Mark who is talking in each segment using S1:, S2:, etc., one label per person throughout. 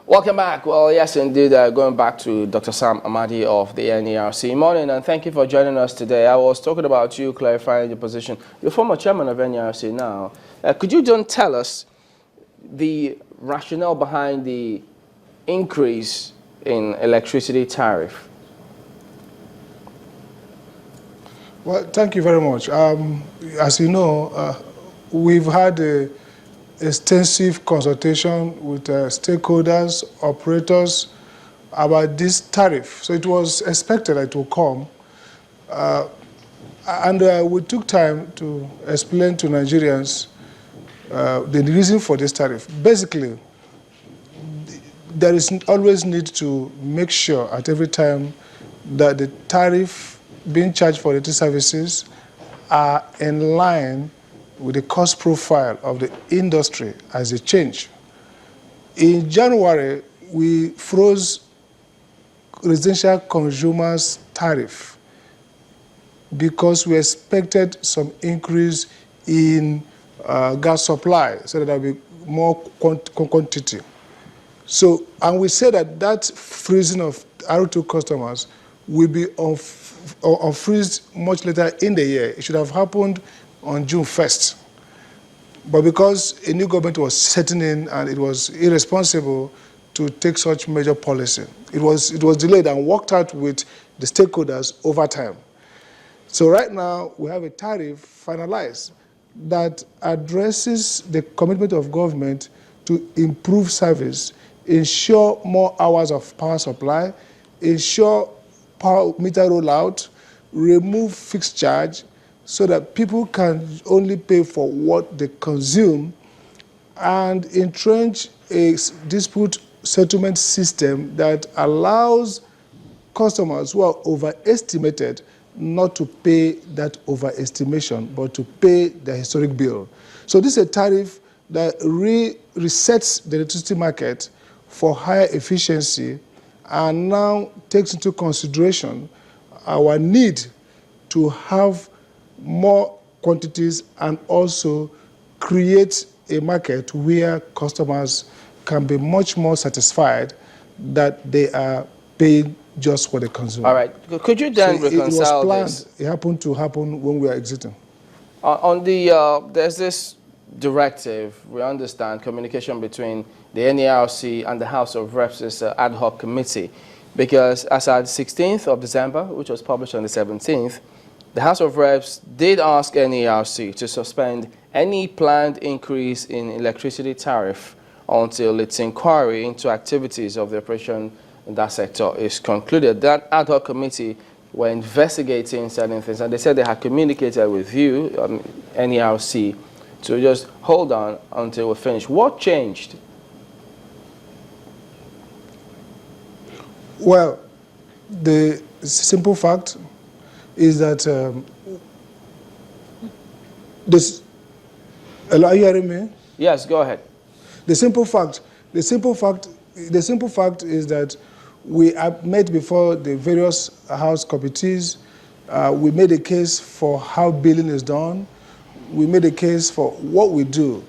S1: Welcome back. Well, yes, indeed, going back to Dr. Sam Amadi of the NERC. Morning, and thank you for joining us today. I was talking about you clarifying your position. You're former chairman of NERC now. Could you then tell us the rationale behind the increase in electricity tariff?
S2: Well, thank you very much. As you know, we've had an extensive consultation with stakeholders, operators about this tariff. So it was expected that it would come. And we took time to explain to Nigerians the reason for this tariff. Basically, there is always need to make sure at every time that the tariff being charged for electricity services are in line with the cost profile of the industry as a change. In January, we froze residential consumers' tariff because we expected some increase in gas supply, so that there will be more quantity. So, and we said that freezing of R2 customers will be unfreezed much later in the year. It should have happened on June 1st. But because a new government was setting in and it was irresponsible to take such major policy, it was delayed and worked out with the stakeholders over time. So right now, we have a tariff finalized that addresses the commitment of government to improve service, ensure more hours of power supply, ensure power meter rollout, remove fixed charge so that people can only pay for what they consume, and entrench a dispute settlement system that allows customers who are overestimated not to pay that overestimation, but to pay the historic bill. So this is a tariff that resets the electricity market for higher efficiency and now takes into consideration our need to have more quantities and also create a market where customers can be much more satisfied that they are paying just what they consume.
S1: All right. Could you then reconcile
S2: it was planned.
S1: this?
S2: It happened to happen when we are exiting.
S1: On the, there's this directive, we understand, communication between the NERC and the House of Reps is an ad hoc committee, because as at 16th of December, which was published on the 17th, the House of Reps did ask NERC to suspend any planned increase in electricity tariff until its inquiry into activities of the operation in that sector is concluded. That ad hoc committee were investigating certain things, and they said they had communicated with you, NERC, to just hold on until we finish. What changed?
S2: Well, the simple fact is that are you hearing me?
S1: Yes, go ahead.
S2: The simple fact is that we have met before the various House committees. We made a case for how billing is done. We made a case for what we do.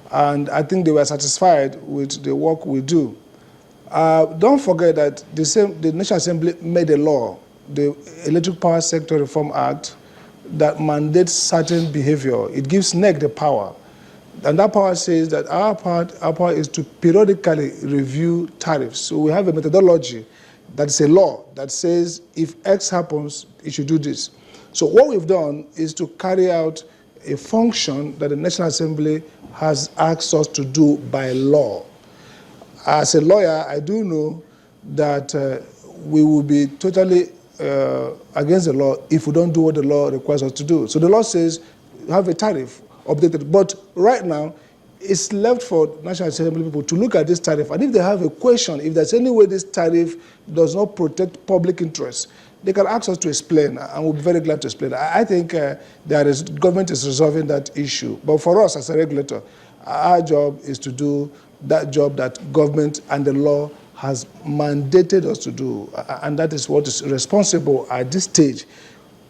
S2: And I think they were satisfied with the work we do. Don't forget that the National Assembly made a law, the Electric Power Sector Reform Act, that mandates certain behavior. It gives NERC the power. And that power says that our power is to periodically review tariffs. So we have a methodology that's a law that says if X happens, it should do this. So what we've done is to carry out a function that the National Assembly has asked us to do by law. As a lawyer, I do know that we will be totally against the law if we don't do what the law requires us to do. So the law says have a tariff updated. But right now, it's left for National Assembly people to look at this tariff. And if they have a question, if there's any way this tariff does not protect public interests, they can ask us to explain, and we'll be very glad to explain. I think government is resolving that issue. But for us as a regulator, our job is to do that job that government and the law has mandated us to do. And that is what is responsible at this stage,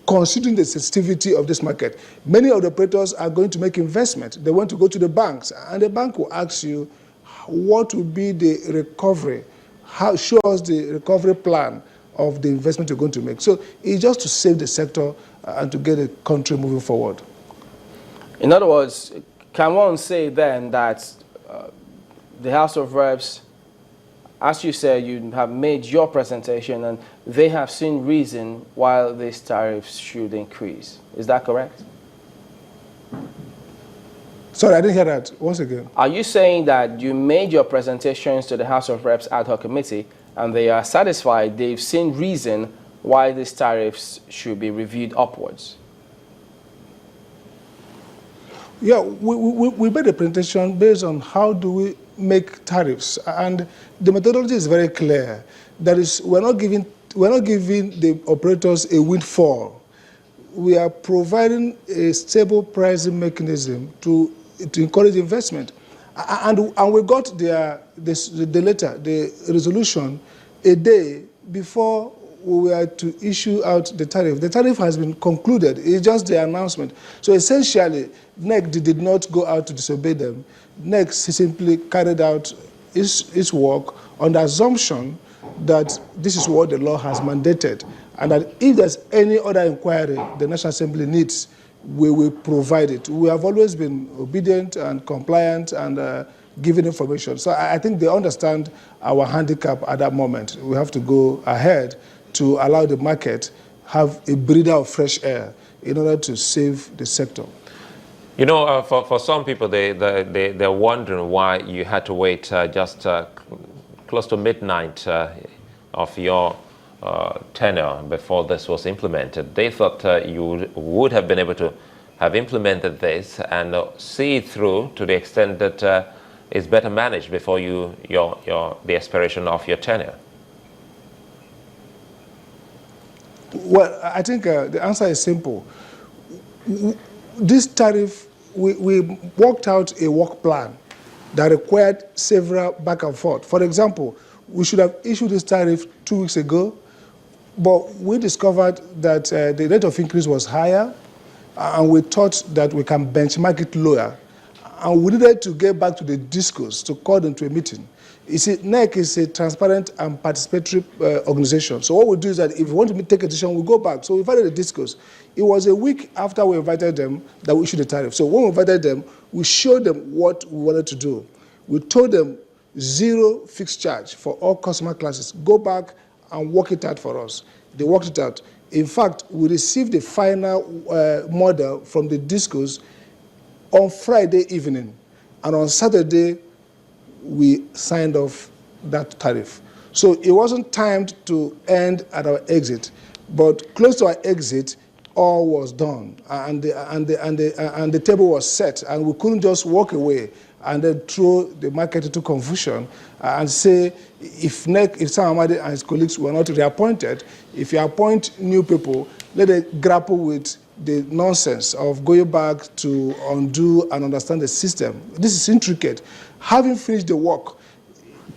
S2: considering the sensitivity of this market. Many of the operators are going to make investment. They want to go to the banks, and the bank will ask you, what will be the recovery, show us the recovery plan of the investment you're going to make. So it's just to save the sector and to get the country moving forward.
S1: In other words, can one say then that the House of Reps, as you said, you have made your presentation and they have seen reason why these tariffs should increase? Is that correct?
S2: Sorry, I didn't hear that. Once again.
S1: Are you saying that you made your presentations to the House of Reps ad hoc committee and they are satisfied, they've seen reason why these tariffs should be reviewed upwards?
S2: Yeah, we made a presentation based on how do we make tariffs, and the methodology is very clear. That is, we're not giving the operators a windfall. We are providing a stable pricing mechanism to encourage investment, and we got the letter, the resolution, a day before we were to issue out the tariff. The tariff has been concluded. It's just the announcement. So essentially, NERC did not go out to disobey them. NERC simply carried out its work on the assumption that this is what the law has mandated, and that if there's any other inquiry the National Assembly needs, we will provide it. We have always been obedient and compliant and giving information. So I think they understand our handicap at that moment. We have to go ahead to allow the market have a breather of fresh air in order to save the sector.
S3: You know, for some people, they're wondering why you had to wait just close to midnight of your tenure before this was implemented. They thought you would have been able to have implemented this and see it through to the extent that it's better managed before the expiration of your tenure.
S2: Well, I think the answer is simple. This tariff, we worked out a work plan that required several back and forth. For example, we should have issued this tariff 2 weeks ago, but we discovered that the rate of increase was higher, and we thought that we can benchmark it lower. And we needed to get back to the discourse, to call them to a meeting. You see, NERC is a transparent and participatory organization. So what we do is that if we want to take a decision, we go back. So we invited the discourse. It was a week after we invited them that we issued the tariff. So when we invited them, we showed them what we wanted to do. We told them 0 fixed charge for all customer classes. Go back and work it out for us. They worked it out. In fact, we received the final model from the discourse on Friday evening. And on Saturday, we signed off that tariff. So it wasn't timed to end at our exit, but close to our exit, all was done, and the table was set, and we couldn't just walk away and then throw the market into confusion and say, if Amadi and his colleagues were not reappointed, if you appoint new people, let them grapple with the nonsense of going back to undo and understand the system. This is intricate. Having finished the work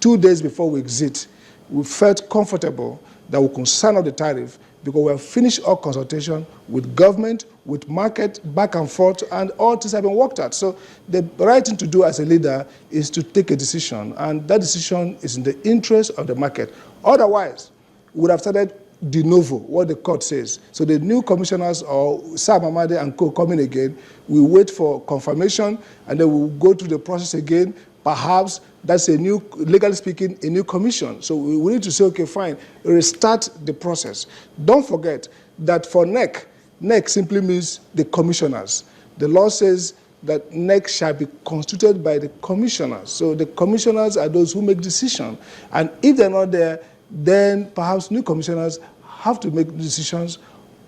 S2: 2 days before we exit, we felt comfortable that we could sign up the tariff because we have finished our consultation with government, with market, back and forth, and all things have been worked out. So the right thing to do as a leader is to take a decision, and that decision is in the interest of the market. Otherwise, we would have started de novo, what the court says. So the new commissioners or Sam Amadi and co coming again, we wait for confirmation, and then we'll go through the process again. Perhaps that's a new, legally speaking, a new commission. So we need to say, okay, fine, restart the process. Don't forget that for NERC simply means the commissioners. The law says that NERC shall be constituted by the commissioners. So the commissioners are those who make decisions. And if they're not there, then perhaps new commissioners have to make decisions,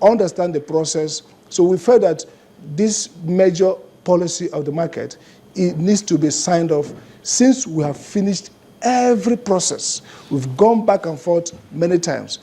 S2: understand the process. So we felt that this major policy of the market, it needs to be signed off since we have finished every process. We've gone back and forth many times.